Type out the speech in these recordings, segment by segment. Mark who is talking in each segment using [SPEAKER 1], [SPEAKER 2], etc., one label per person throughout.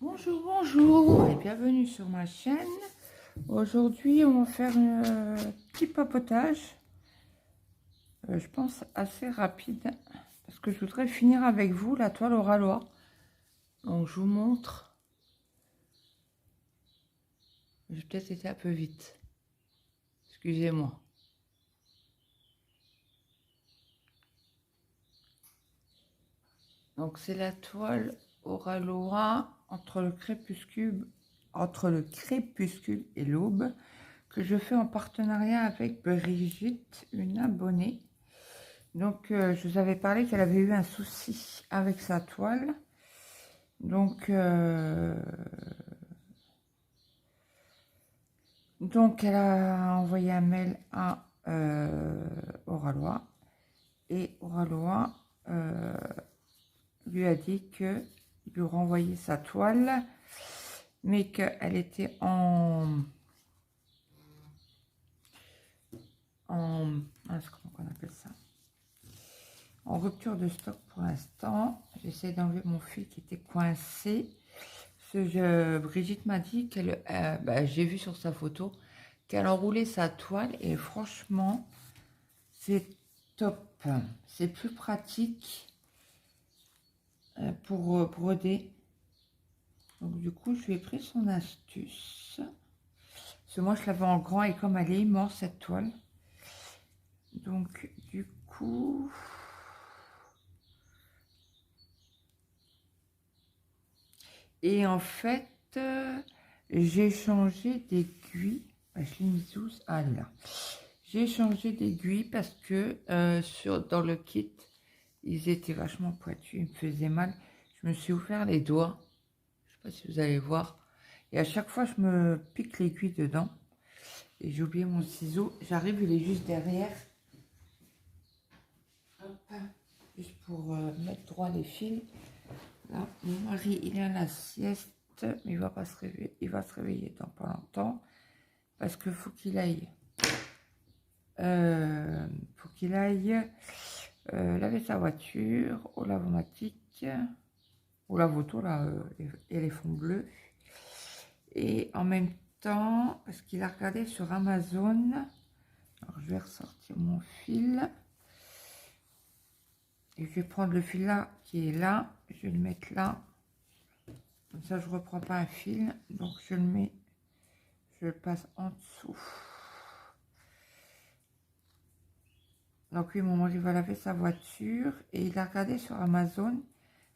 [SPEAKER 1] Bonjour, bonjour et bienvenue sur ma chaîne. Aujourd'hui, on va faire un petit papotage, je pense assez rapide, parce que je voudrais finir avec vous la toile au râlois. Donc, je vous montre. J'ai peut-être été un peu vite. Excusez-moi. Donc, c'est la toile au râlois entre le crépuscule et l'aube, que je fais en partenariat avec Brigitte, une abonnée. Donc, je vous avais parlé qu'elle avait eu un souci avec sa toile. Donc, elle a envoyé un mail à Oralois. Et Oralois lui a dit qu'il lui renvoyait sa toile, mais qu'elle était comment on appelle ça, en rupture de stock pour l'instant. J'essaie d'enlever mon fil qui était coincé. Brigitte m'a dit qu'elle, j'ai vu sur sa photo qu'elle enroulait sa toile et franchement c'est top, c'est plus pratique pour broder. Donc du coup je lui ai pris son astuce, parce que moi je l'avais en grand et comme elle est immense cette toile, donc du coup et en fait j'ai changé d'aiguille. Je l'ai mise où? Ah là, j'ai changé d'aiguille parce que dans le kit ils étaient vachement pointus, ils me faisaient mal. Je me suis ouvert les doigts, je sais pas si vous allez voir, et à chaque fois je me pique l'aiguille dedans. Et j'ai oublié mon ciseau, j'arrive, il est juste derrière. Hop, juste pour mettre droit les fils. Là, mon mari, il est à la sieste, mais il va pas se réveiller, il va se réveiller dans pas longtemps, parce que faut qu'il aille, laver sa voiture au lavomatique, au lave-auto là, et les fonds bleus. Et en même temps, parce qu'il a regardé sur Amazon, alors je vais ressortir mon fil. Et je vais prendre le fil là, qui est là, je vais le mettre là. Comme ça, je ne reprends pas un fil. Donc, je le mets, je le passe en dessous. Donc, oui, mon mari va laver sa voiture. Et il a regardé sur Amazon.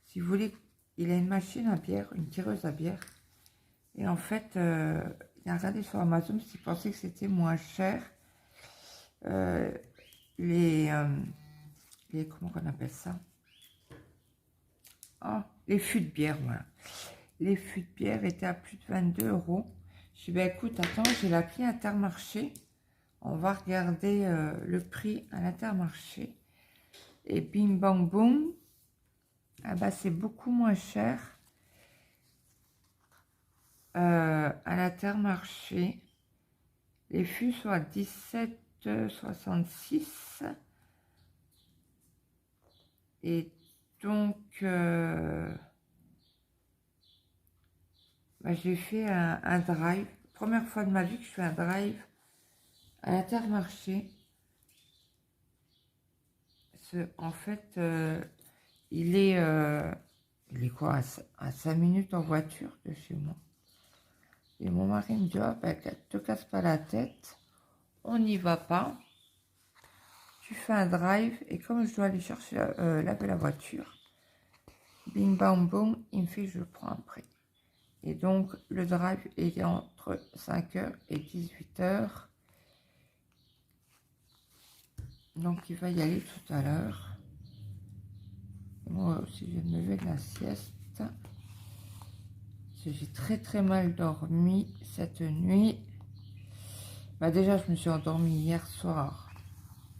[SPEAKER 1] Si vous voulez, il a une machine à bière, une tireuse à bière. Et en fait, il a regardé sur Amazon parce qu'il pensait que c'était moins cher. Comment on appelle ça? Oh, les fûts de bière, voilà. Les fûts de bière étaient à plus de 22 €. Je dis, ben écoute, attends, j'ai l'appli Intermarché. On va regarder le prix à l'Intermarché. Et bim bang boum, ah bah, c'est beaucoup moins cher à l'Intermarché. Les fûts sont à 17,66 €. Et donc, j'ai fait un drive. Première fois de ma vie que je fais un drive à l'Intermarché. En fait, il est quoi, à 5 minutes en voiture de chez moi. Et mon mari me dit, ah, ben, te casse pas la tête, on n'y va pas. Tu fais un drive, et comme je dois aller chercher laver la voiture, bing bang boum, il me fait, je prends un prix. Et donc, le drive est entre 5 h et 18 h. Donc, il va y aller tout à l'heure. Moi aussi, je vais me lever de la sieste. J'ai très très mal dormi cette nuit. Déjà, je me suis endormie hier soir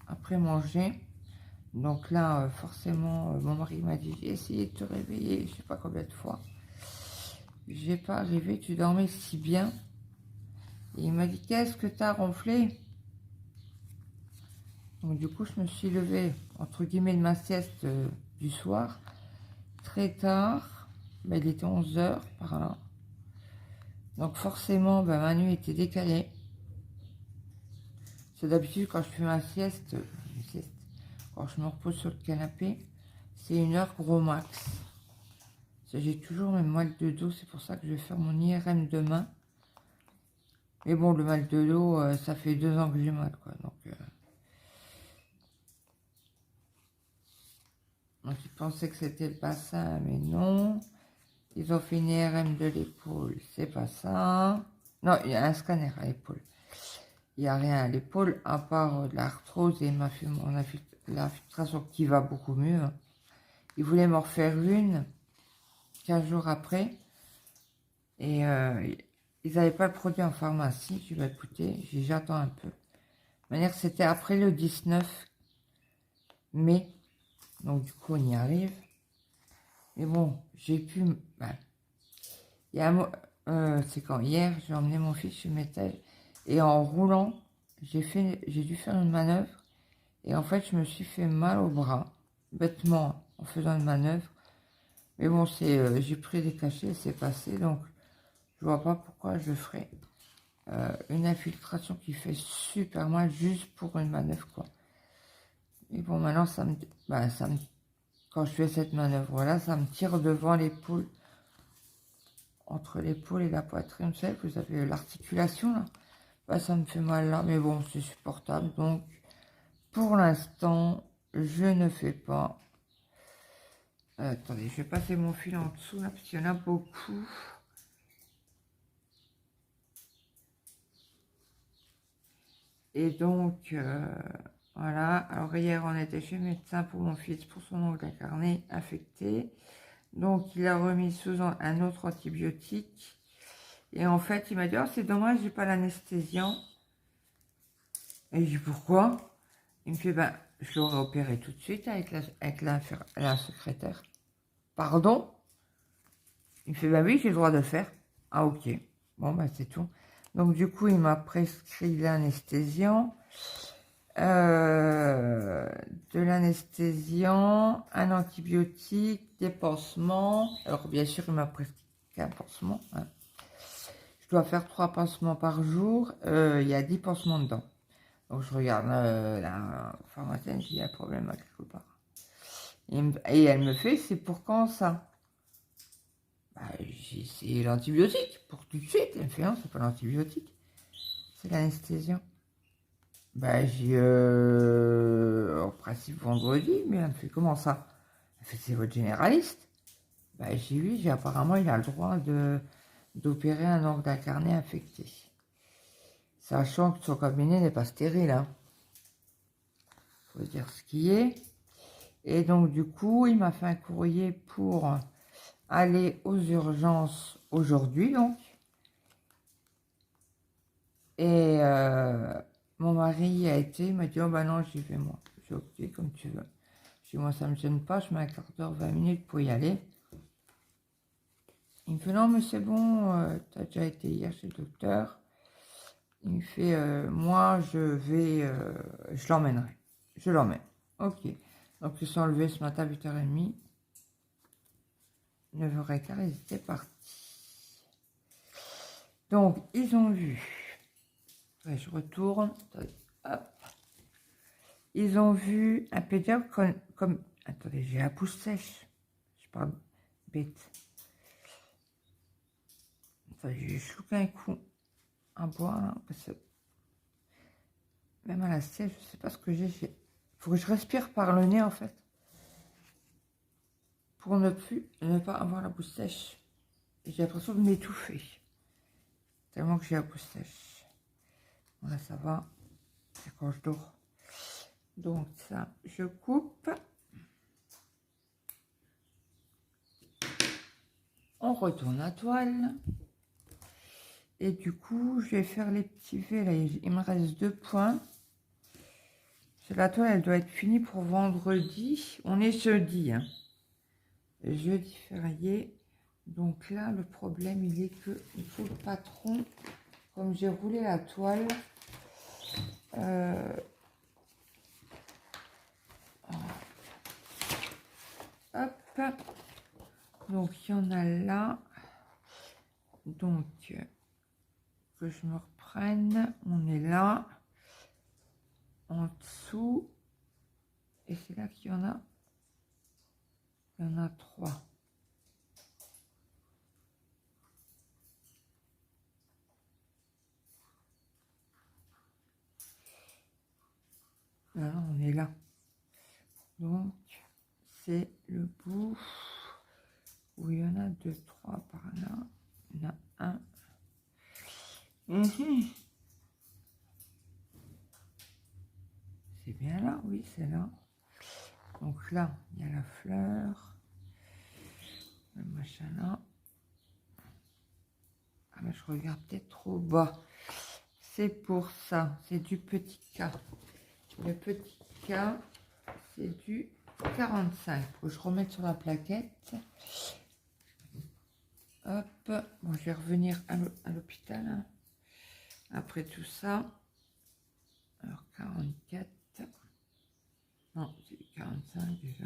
[SPEAKER 1] après manger. Donc là, forcément, mon mari m'a dit, j'ai essayé de te réveiller, je sais pas combien de fois. J'ai pas arrivé, tu dormais si bien. Et il m'a dit, qu'est-ce que t'as ronflé? Donc du coup, je me suis levée, entre guillemets, de ma sieste du soir, très tard. Ben, il était 11 h par là. Donc forcément, ben, ma nuit était décalée. C'est d'habitude quand je fais ma sieste, quand je me repose sur le canapé, c'est 1 heure gros max. J'ai toujours mes mal de dos, c'est pour ça que je vais faire mon IRM demain. Mais bon, le mal de dos, ça fait 2 ans que j'ai mal, quoi. Donc ils pensaient que c'était le bassin, mais non. Ils ont fait une IRM de l'épaule, c'est pas ça. Non, il y a un scanner à l'épaule. Il n'y a rien à l'épaule, à part de l'arthrose et l'infiltration qui va beaucoup mieux. Hein. Ils voulaient m'en refaire une 15 jours après. Et ils n'avaient pas le produit en pharmacie. Je vais écouter, j'attends un peu. De manière, c'était après le 19 mai. Donc du coup, on y arrive. Mais bon, j'ai pu... Ben, il y a c'est quand hier, j'ai emmené mon fils chez le métal. Et en roulant, j'ai dû faire une manœuvre. Et en fait, je me suis fait mal au bras, bêtement, en faisant une manœuvre. Mais bon, j'ai pris des cachets, c'est passé. Donc, je vois pas pourquoi je ferais une infiltration qui fait super mal juste pour une manœuvre, quoi. Et bon, maintenant, quand je fais cette manœuvre-là, ça me tire devant l'épaule, entre l'épaule et la poitrine. Vous savez, vous avez l'articulation, là. Bah, ça me fait mal là, mais bon, c'est supportable. Donc, pour l'instant, je ne fais pas. Attendez, je vais passer mon fil en dessous, là, parce qu'il y en a beaucoup. Et donc, voilà. Alors, hier, on était chez le médecin pour mon fils, pour son ongle incarné affecté. Donc, il a remis sous un autre antibiotique. Et en fait, il m'a dit, oh, c'est dommage, j'ai pas l'anesthésiant. Et je dis, pourquoi? Il me fait, ben, je l'aurais opéré tout de suite avec la secrétaire. Pardon? Il me fait, ben oui, j'ai le droit de le faire. Ah, ok. Bon, ben, c'est tout. Donc, du coup, il m'a prescrit l'anesthésiant. De l'anesthésiant, un antibiotique, des pansements. Alors, bien sûr, il m'a prescrit un pansement. Hein. Je dois faire 3 pansements par jour. Il y a 10 pansements dedans. Donc, je regarde la pharmacienne s'il y a un problème à quelque part. Et elle me fait, c'est pour quand ça? Bah, c'est l'antibiotique, pour tout de suite. Elle me fait, non, c'est pas l'antibiotique. C'est l'anesthésiant. Bah, en principe vendredi, mais elle me fait, comment ça? Elle fait, c'est votre généraliste. Bah, j'ai oui, apparemment, il a le droit d'opérer un ongle incarné infecté. Sachant que son cabinet n'est pas stérile, hein. Faut dire ce qui est. Et donc, du coup, il m'a fait un courrier pour aller aux urgences aujourd'hui, donc. Et mon mari a été, il m'a dit, oh bah non, j'y vais moi. J'ai ok, comme tu veux. Je dis, moi, ça me gêne pas, je mets un quart d'heure, 20 minutes pour y aller. Il me fait, non, mais c'est bon, tu as déjà été hier chez le docteur. Il me fait, moi, je l'emmènerai. Je l'emmène. Ok. Donc, ils sont levés ce matin à 8h30. 9h15, ils étaient partis. Donc, ils ont vu. Ouais, je retourne. Hop. Ils ont vu un pédiatre comme... Attendez, j'ai la pousse sèche. Je parle bête. Attendez, j'ai chlouqué un coup à boire, là, parce que même à la sieste, je sais pas ce que j'ai. Il faut que je respire par le nez, en fait. Pour ne pas avoir la bouche sèche. J'ai l'impression de m'étouffer. Tellement que j'ai la bouche sèche. Voilà, ça va. C'est quand je dors. Donc ça, je coupe. On retourne à toile. Et du coup, je vais faire les petits V. Là, il me reste 2 points. La toile, elle doit être finie pour vendredi. On est jeudi. Hein. Jeudi férié. Donc là, le problème, il est que il faut le patron, comme j'ai roulé la toile, hop, Donc, il y en a là. Donc, que je me reprenne. On est là. En dessous. Et c'est là qu'il y en a. Il y en a 3. Là, on est là. Donc, c'est le bout où il y en a 2, 3 par là. Il y en a un. C'est bien là, oui, c'est là. Donc là, il y a la fleur. Le machin là. Ah ben, je regarde peut-être trop bas. C'est pour ça, c'est du petit K. Le petit K, c'est du 45. Faut que je remette sur la plaquette. Hop, bon, je vais revenir à l'hôpital. Hein. Après tout ça. Alors, 44. Non, c'est 45 déjà.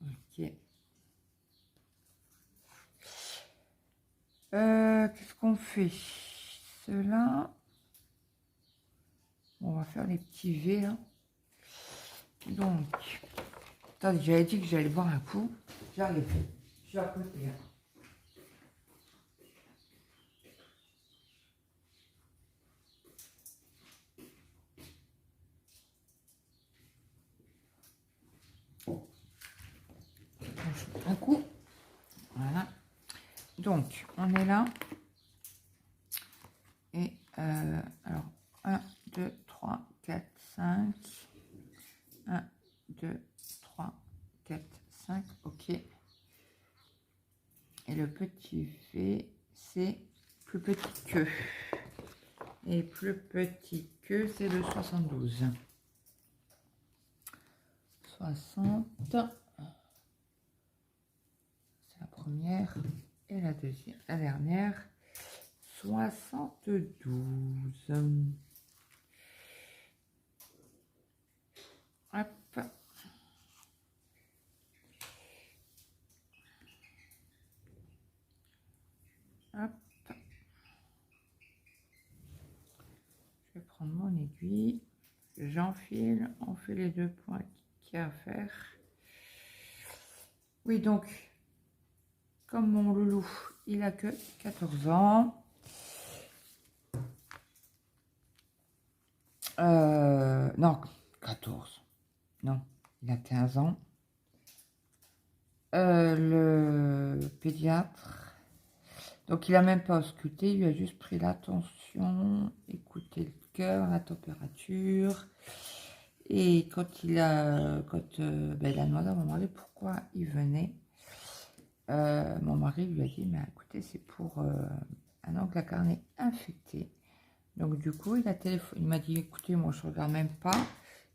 [SPEAKER 1] Ok. Qu'est-ce qu'on fait? Cela. On va faire les petits V là. Donc, attends, j'avais dit que j'allais boire un coup. J'arrive. Je suis à côté. Hein. Un coup. Voilà. Donc, on est là. Et alors, 1, 2, 3, 4, 5. 1, 2, 3, 4, 5. Ok. Et le petit V, c'est plus petit que. Et plus petit que, c'est le 72. 60. C'est la première. Et la deuxième, la dernière. 72. Hop. Hop. Je vais prendre mon aiguille. J'enfile. On fait les 2 points qu'il y a à faire. Oui, donc, comme mon loulou, il a que 14 ans. Non, 14. Non, il a 15 ans. Le pédiatre, donc il a même pas ausculté, il lui a juste pris la tension, écouté le cœur, la température. Et quand il a demandé à mon mari pourquoi il venait, mon mari lui a dit, mais écoutez, c'est pour un ongle à carnet infecté. Donc du coup, il a téléphoné, il m'a dit, écoutez, moi je regarde même pas.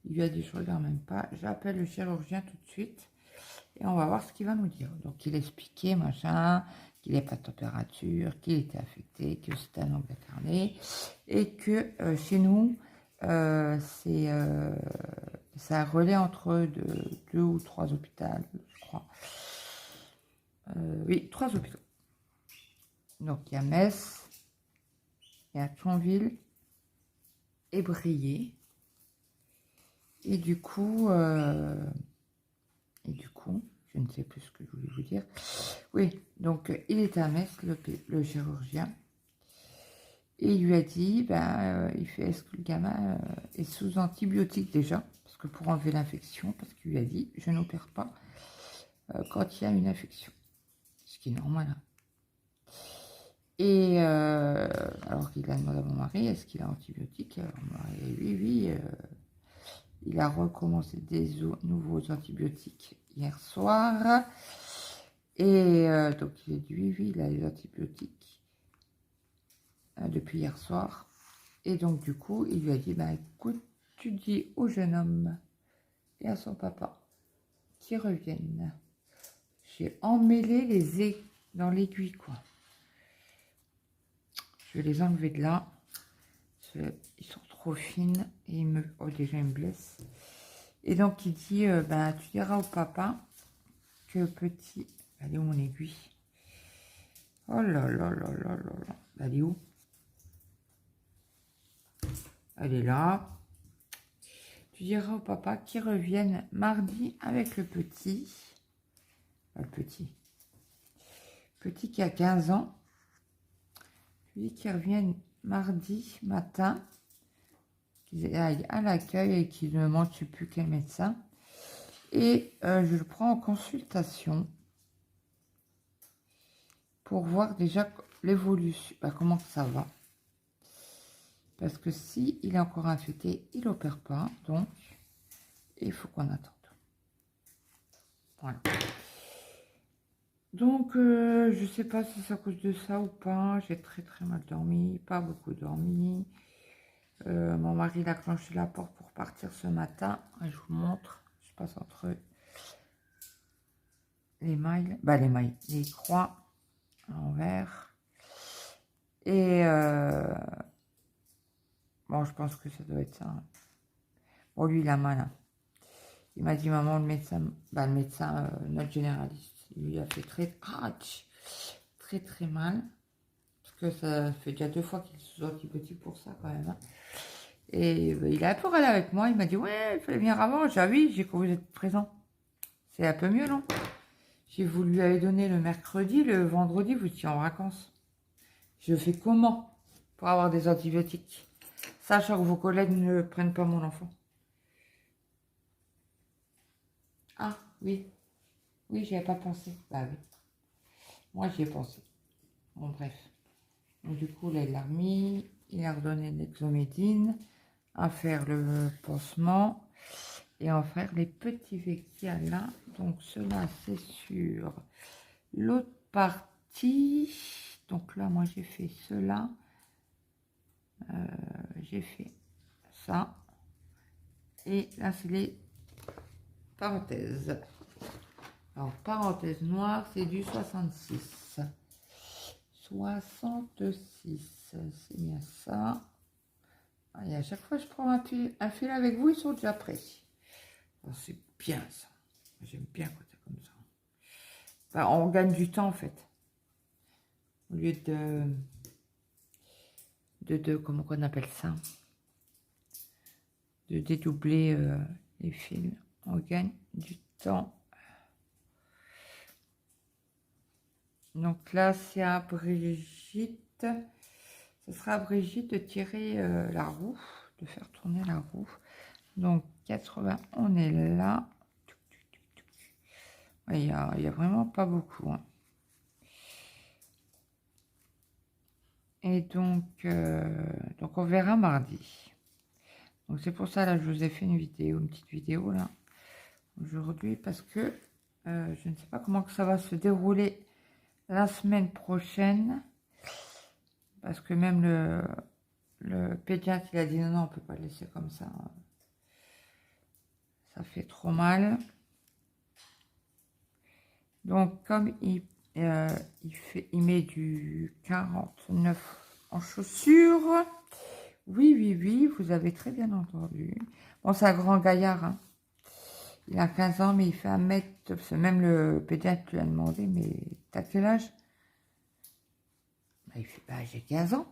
[SPEAKER 1] Il lui a dit, je regarde même pas. J'appelle le chirurgien tout de suite et on va voir ce qu'il va nous dire. Donc il expliquait, machin, qu'il n'avait pas de température, qu'il était affecté, que c'était un ongle à carnet et que chez nous, c'est un relais entre 2 ou 3 hôpitaux, je crois. Oui, 3 hôpitaux. Donc il y a Metz, il y a Thionville et Briey. Et du coup, je ne sais plus ce que je voulais vous dire. Oui, donc il était à Metz, le chirurgien. Et il lui a dit, est-ce que le gamin est sous antibiotiques déjà? Parce que pour enlever l'infection, parce qu'il lui a dit, je n'opère pas quand il y a une infection. Ce qui est normal. Hein. Et alors qu'il a demandé à mon mari, est-ce qu'il a antibiotiques? Alors, mon mari, oui. Il a recommencé des nouveaux antibiotiques hier soir. Et donc il a dit oui, il a les antibiotiques depuis hier soir. Et donc du coup, il lui a dit, écoute, tu dis au jeune homme et à son papa qui reviennent. J'ai emmêlé les ais dans l'aiguille, quoi. Je vais les enlever de là. Ils sont trop fines et déjà ils me blessent. Et donc il dit, tu diras au papa que petit Elle est où mon aiguille? Oh là là là là là là. Elle est où? Elle est là. Tu diras au papa qu'il revienne mardi avec le petit. Le petit qui a 15 ans. Tu dis qu'il revienne mardi matin, qu'ils aillent à l'accueil et qu'il ne manque plus quel médecin. Et je le prends en consultation pour voir déjà l'évolution, comment ça va. Parce que si il est encore infecté, il n'opère pas, donc il faut qu'on attende. Voilà. Donc, je sais pas si c'est à cause de ça ou pas. J'ai très très mal dormi, pas beaucoup dormi. Mon mari il a clenché la porte pour partir ce matin. Je vous montre. Je passe entre les mailles, les croix en vert. Et bon, je pense que ça doit être ça. Bon, lui, il a mal. Hein. Il m'a dit, maman, le médecin, notre généraliste, il lui a fait très très mal. Parce que ça fait déjà 2 fois qu'il est sous antibiotiques pour ça, quand même. Hein. Et il a un peu râlé avec moi. Il m'a dit, ouais, il fallait venir avant. J'ai dit, oui, j'ai cru que vous êtes présent. C'est un peu mieux, non? Vous lui avez donné le mercredi, le vendredi, vous étiez en vacances. Je fais comment pour avoir des antibiotiques, sachant que vos collègues ne prennent pas mon enfant? Ah, oui. Oui, j'y avais pas pensé. Bah oui. Moi, j'y ai pensé. Bon, bref. Donc, du coup, là, il l'a remis. Il a redonné l'exomédine à faire le pansement et à faire les petits vé qu'il y a là. Donc, cela, c'est sur l'autre partie. Donc là, moi, j'ai fait cela. J'ai fait ça. Et là, c'est les parenthèses. Alors, parenthèse noire, c'est du 66. 66, c'est bien ça. Et à chaque fois, je prends un fil avec vous, ils sont déjà prêts. C'est bien ça. J'aime bien quand c'est comme ça. Enfin, on gagne du temps, en fait. Au lieu de comment on appelle ça, de dédoubler les fils, on gagne du temps. Donc là, c'est à Brigitte. Ce sera à Brigitte de tirer la roue, de faire tourner la roue. Donc 80, on est là. Il y a vraiment pas beaucoup. Hein. Et donc on verra mardi. Donc c'est pour ça, là, je vous ai fait une petite vidéo, là, aujourd'hui, parce que je ne sais pas comment que ça va se dérouler la semaine prochaine. Parce que même le pédiatre, il a dit non, on peut pas le laisser comme ça. Ça fait trop mal. Donc, comme il met du 49 en chaussures. Oui, vous avez très bien entendu. Bon, c'est un grand gaillard. Hein. Il a 15 ans, mais il fait 1 mètre. Même le pédiatre lui a demandé, mais t'as quel âge? Il fait, j'ai 15 ans.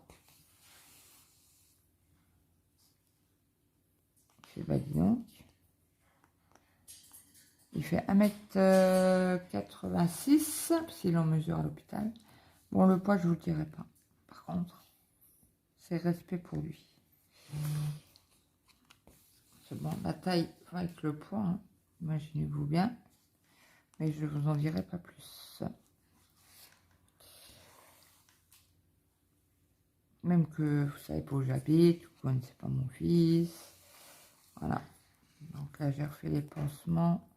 [SPEAKER 1] Je fais, dis donc. Il fait 1 m 86, si l'on mesure à l'hôpital. Bon, le poids, je vous le dirai pas. Par contre, c'est respect pour lui. C'est bon, la taille va avec le poids, hein. Imaginez-vous bien. Mais je vous en dirai pas plus. Même que vous savez pas où j'habite, vous connaissez pas mon fils. Voilà. Donc là, j'ai refait les pansements.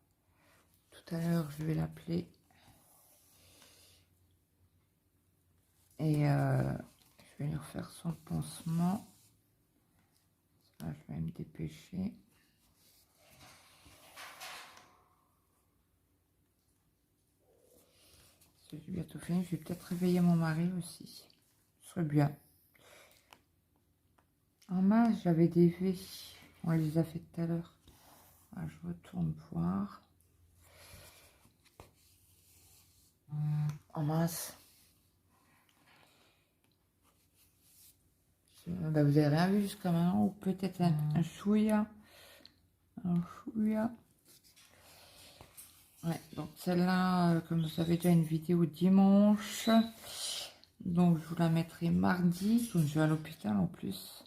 [SPEAKER 1] Tout à l'heure, je vais l'appeler. Et je vais lui refaire son pansement. Ça, je vais me dépêcher. J'ai bientôt fini. Je vais peut-être réveiller mon mari aussi. Ce serait bien. En masse, j'avais des V. On les a fait tout à l'heure. Je retourne voir. Oh mince. Bah, vous avez rien vu jusqu'à maintenant, ou peut-être un chouïa. Un chouïa. Ouais, donc celle-là, comme vous savez, déjà une vidéo dimanche. Donc je vous la mettrai mardi, comme je vais à l'hôpital en plus.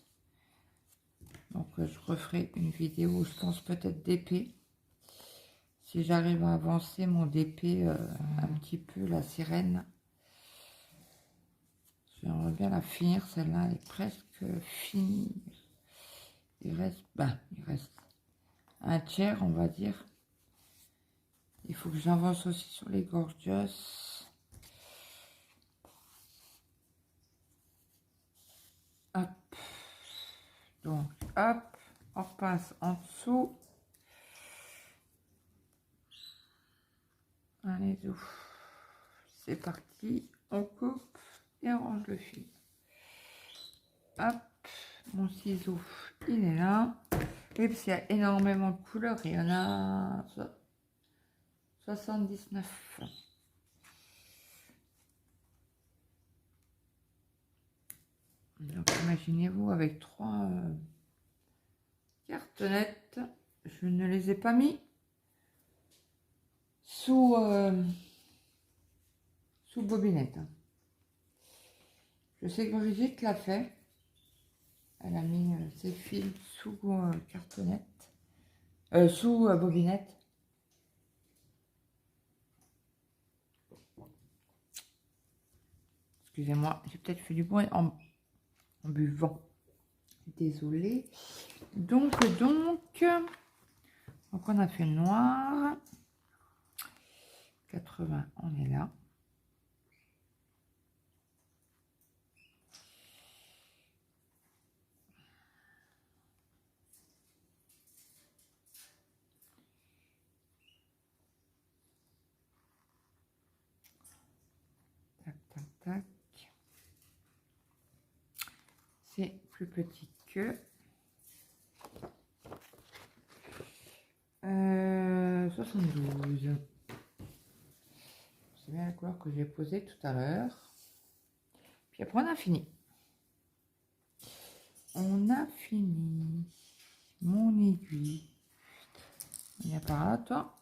[SPEAKER 1] Donc je referai une vidéo, je pense peut-être d'épée. Si j'arrive à avancer mon DP un petit peu, la sirène. J'aimerais bien la finir, celle-là est presque finie. Il reste un tiers, on va dire. Il faut que j'avance aussi sur les gorgeous. Hop. Donc, hop, on repasse en dessous. Allez, c'est parti. On coupe et on range le fil. Hop, mon ciseau, il est là. Et puis, il y a énormément de couleurs. Il y en a 79. Donc, imaginez-vous avec 3 cartonnettes. Je ne les ai pas mis sous bobinette. Je sais que Brigitte l'a fait. Elle a mis ses fils sous cartonnette, sous bobinette. Excusez-moi, j'ai peut-être fait du bruit en buvant. Désolée. Donc, on a fait le noir. 80, on est là. Tac, tac, tac. C'est plus petit que 72. C'est bien la couleur que j'ai posée tout à l'heure. Puis après, on a fini. On a fini. Mon aiguille. Il y a par là, toi.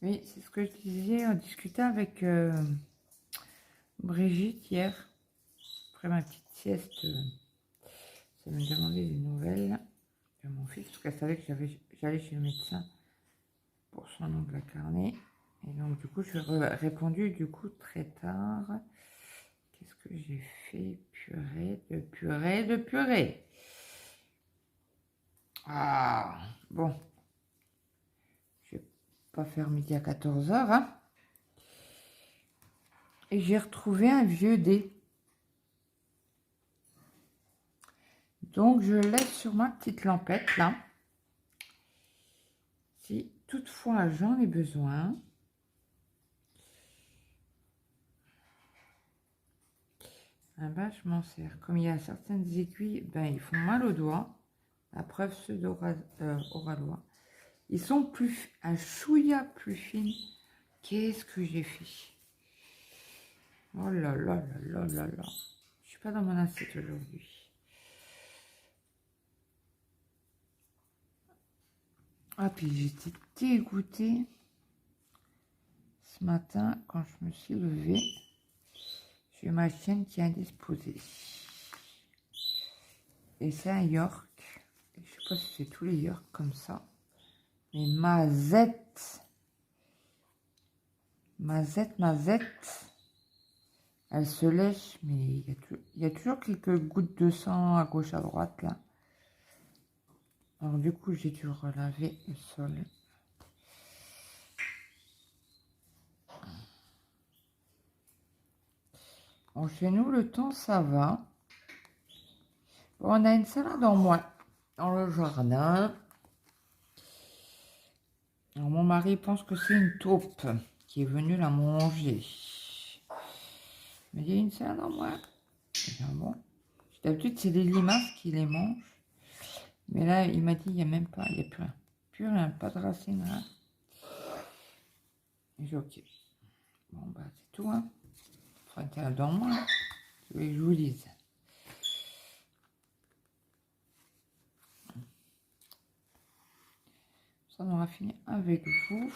[SPEAKER 1] Oui, c'est ce que je disais. On discutait avec Brigitte hier. Après ma petite sieste, ça me demandait des nouvelles de mon fils. Parce qu'elle savait que j'allais chez le médecin pour son ongle à carnet. Et donc, du coup, je lui ai répondu du coup très tard. Qu'est-ce que j'ai fait? Purée de purée. Ah, bon. Je vais pas faire midi à 14 h. Hein. Et j'ai retrouvé un vieux dé. Donc, je laisse sur ma petite lampette, là. Si toutefois j'en ai besoin. Ah ben, je m'en sers. Comme il y a certaines aiguilles, ben, ils font mal aux doigts. La preuve, ceux d'Oralois. Ils sont un chouïa plus fines. Qu'est-ce que j'ai fait? Oh là là là là là là. Je suis pas dans mon assiette aujourd'hui. Ah, puis j'étais dégoûtée ce matin quand je me suis levée. J'ai ma chienne qui est indisposée. Et c'est un York. Je sais pas si c'est tous les York comme ça. Mais Mazette. Elle se lèche, mais il y a toujours quelques gouttes de sang à gauche, à droite, là. Alors, du coup, j'ai dû relaver le sol. Bon, chez nous, le temps, ça va. Bon, on a une salade en moins dans le jardin. Alors, mon mari pense que c'est une taupe qui est venue la manger. Mais il y a une salade en moins. Bon. D'habitude, c'est les limaces qui les mangent. Mais là, il m'a dit, il n'y a même pas, il n'y a plus rien. Plus rien, pas de racines, rien. Et j'ai ok. Bon, bah, c'est tout, hein. Enfin, t'es dans moi, hein. Je voulais que je vous lise. Ça, on aura fini avec vous.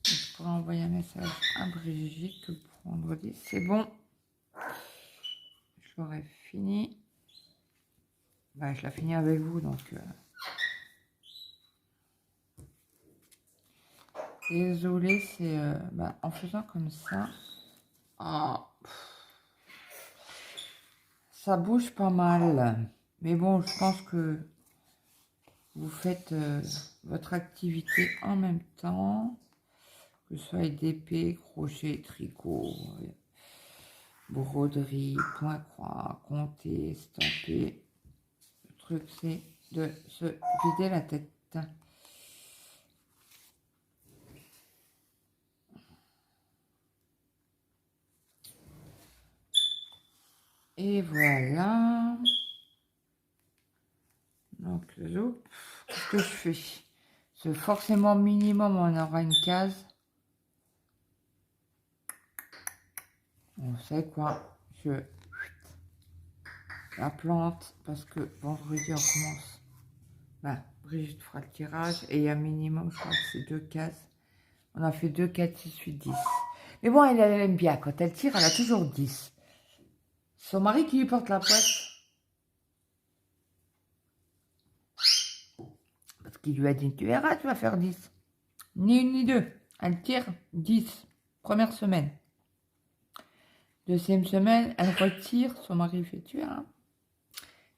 [SPEAKER 1] Je pourrais envoyer un message à Brigitte pour vendredi. C'est bon. Je l'aurai fini. Bah, je l'ai fini avec vous, donc... Désolée, c'est bah, en faisant comme ça, ah, ça bouge pas mal. Mais bon, je pense que vous faites votre activité en même temps, que ce soit d'épée, crochet, tricot, broderie, point croix, compter, stamper. Le truc, c'est de se vider la tête. Et voilà. Donc, qu'est-ce que je fais? C'est forcément minimum, on aura une case. On sait quoi? Je la plante parce que vendredi on commence. Bah, Brigitte fera le tirage et il y a un minimum, je crois que c'est 2 cases. On a fait 2, 4, 6, 8, 10. Mais bon, elle aime bien. Quand elle tire, elle a toujours 10. Son mari qui lui porte la poisse. Parce qu'il lui a dit, tu verras, tu vas faire 10. Ni une ni deux. Elle tire 10. Première semaine. Deuxième semaine, elle retire. Son mari fait, tu verras.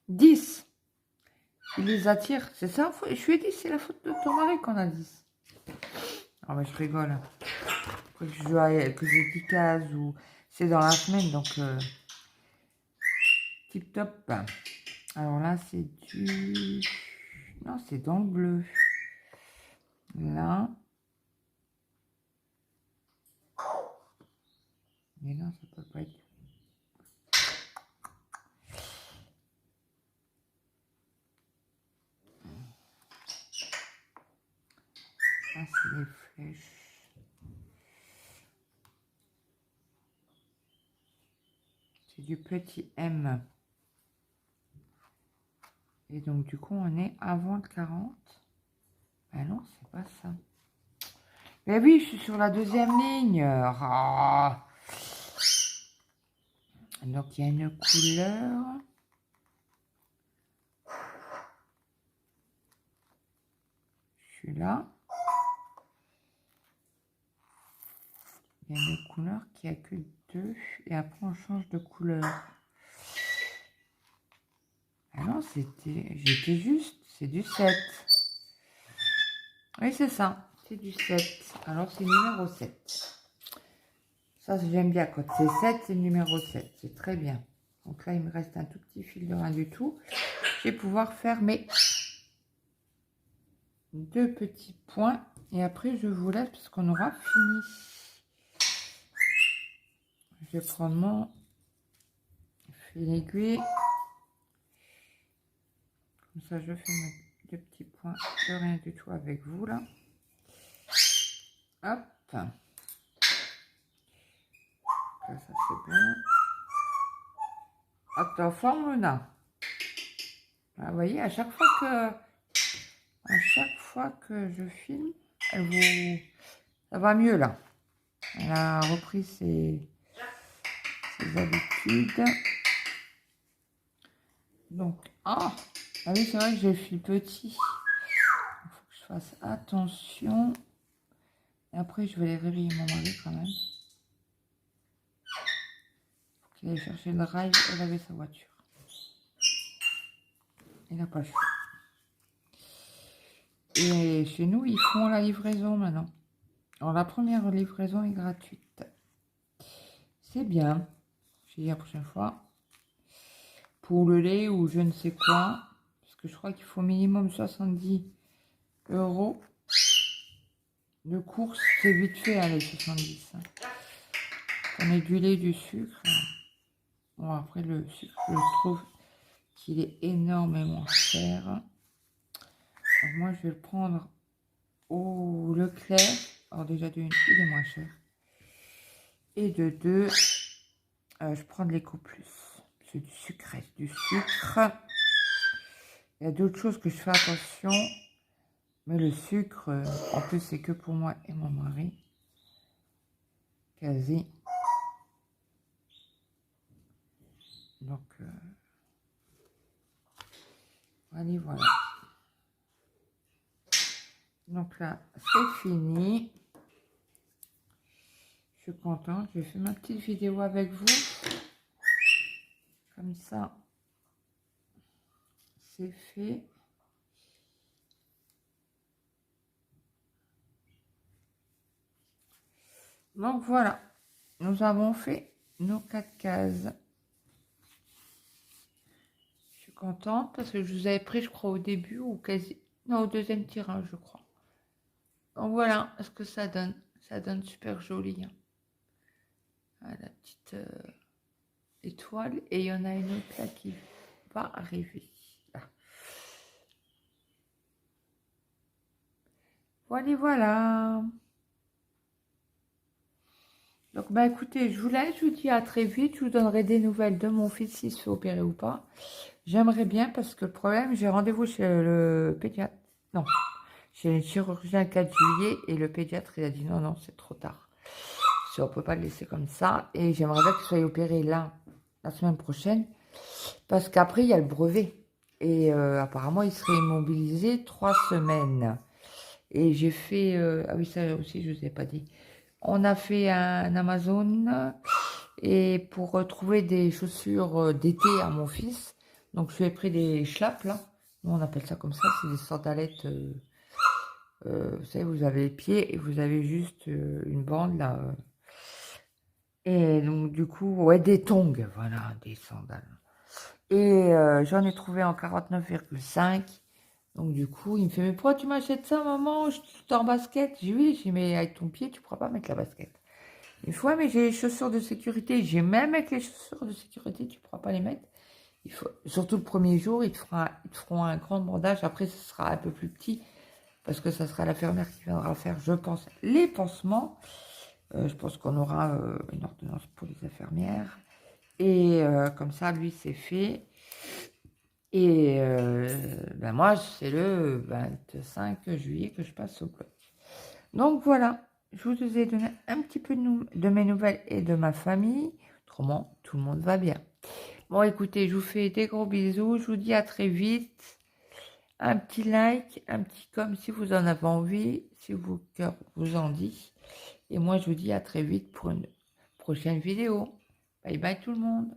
[SPEAKER 1] 10. Il les attire. C'est ça? Je lui ai dit, c'est la faute de ton mari qu'on a 10. Ah mais je rigole. Que j'ai 10 cases ou c'est dans la semaine, donc tip top. Alors là, c'est du... Non, c'est dans le bleu. Là. Mais non, ça peut pas être... Ça, c'est les flèches. C'est du petit M. Et donc, du coup, on est avant le 40. Ah non, c'est pas ça. Mais oui, je suis sur la deuxième ligne. Ah. Donc, il y a une couleur. Je suis là. Il y a une couleur qui a que 2. Et après, on change de couleur. Ah non, j'étais juste. C'est du 7. Oui, c'est ça. C'est du 7. Alors, c'est numéro 7. Ça, j'aime bien. Quand c'est 7, c'est numéro 7. C'est très bien. Donc là, il me reste un tout petit fil de rien du tout. Je vais pouvoir faire mes 2 petits points. Et après, je vous laisse parce qu'on aura fini. Je vais prendre mon fil aiguille. Comme ça, je fais mes 2 petits points de rien du tout avec vous, là. Hop. Là, ça, c'est bon. Attention, Luna. Vous voyez, à chaque fois que je filme, ça va mieux là. Elle a repris ses habitudes. Donc, ah oui, c'est vrai que j'ai le fil petit. Il faut que je fasse attention. Et après, je vais aller réveiller mon mari quand même. Il faut qu'il aille chercher le drive et laver sa voiture. Il n'a pas le choix. Et chez nous, ils font la livraison maintenant. Alors, la première livraison est gratuite. C'est bien. J'ai dit la prochaine fois. Pour le lait ou je ne sais quoi. Parce que je crois qu'il faut minimum 70 €. De course, c'est vite fait, les 70. On met du lait, du sucre. Bon, après, le sucre, je trouve qu'il est énormément cher. Donc, moi, je vais le prendre au Leclerc. Alors, déjà, il est moins cher. Et de 2, je prends de l'Eco Plus. C'est du sucre, du sucre. Il y a d'autres choses que je fais attention. Mais le sucre, en plus, c'est que pour moi et mon mari. Quasi. Donc, allez, voilà. Donc là, c'est fini. Je suis contente. J'ai fait ma petite vidéo avec vous. Comme ça, c'est fait. Donc voilà, nous avons fait nos 4 cases. Je suis contente parce que je vous avais pris, je crois, au début ou quasi... Non, au deuxième tirage, je crois. Donc voilà ce que ça donne. Ça donne super joli. Hein. Ah, la petite étoile. Et il y en a une autre là qui va arriver. Là. Voilà, voilà. Donc, bah écoutez, je vous laisse, je vous dis à très vite. Je vous donnerai des nouvelles de mon fils, s'il se fait opérer ou pas. J'aimerais bien parce que le problème, j'ai rendez-vous chez le pédiatre. Non, chez le chirurgien le 4 juillet et le pédiatre, il a dit non, non, c'est trop tard. On ne peut pas le laisser comme ça. Et j'aimerais bien qu'il soit opéré là, la semaine prochaine. Parce qu'après, il y a le brevet. Et apparemment, il serait immobilisé 3 semaines. Et j'ai fait... ah oui, ça aussi, je ne vous ai pas dit. On a fait un Amazon et pour trouver des chaussures d'été à mon fils. Donc, je lui ai pris des schlaps, là. Nous, on appelle ça comme ça. C'est des sandalettes. Vous savez, vous avez les pieds et vous avez juste une bande, là. Et donc, du coup, ouais, des tongs. Voilà, des sandales. Et j'en ai trouvé en 49,5. Donc, du coup, il me fait, mais pourquoi tu m'achètes ça, maman? Je suis en basket. J'ai dit, oui, j'ai dit, mais avec ton pied, tu ne pourras pas mettre la basket. Il me fait, ouais, mais j'ai les chaussures de sécurité. J'ai même avec les chaussures de sécurité, tu ne pourras pas les mettre. Il faut, surtout le premier jour, ils te feront un grand bandage. Après, ce sera un peu plus petit. Parce que ça sera l'infirmière qui viendra faire, je pense, les pansements. Je pense qu'on aura une ordonnance pour les infirmières. Et comme ça, lui, c'est fait. Et ben moi, c'est le 25 juillet que je passe au bloc. Donc voilà, je vous ai donné un petit peu de mes nouvelles et de ma famille. Autrement, tout le monde va bien. Bon, écoutez, je vous fais des gros bisous. Je vous dis à très vite. Un petit like, un petit comme si vous en avez envie, si vos cœurs vous en dit. Et moi, je vous dis à très vite pour une prochaine vidéo. Bye bye tout le monde.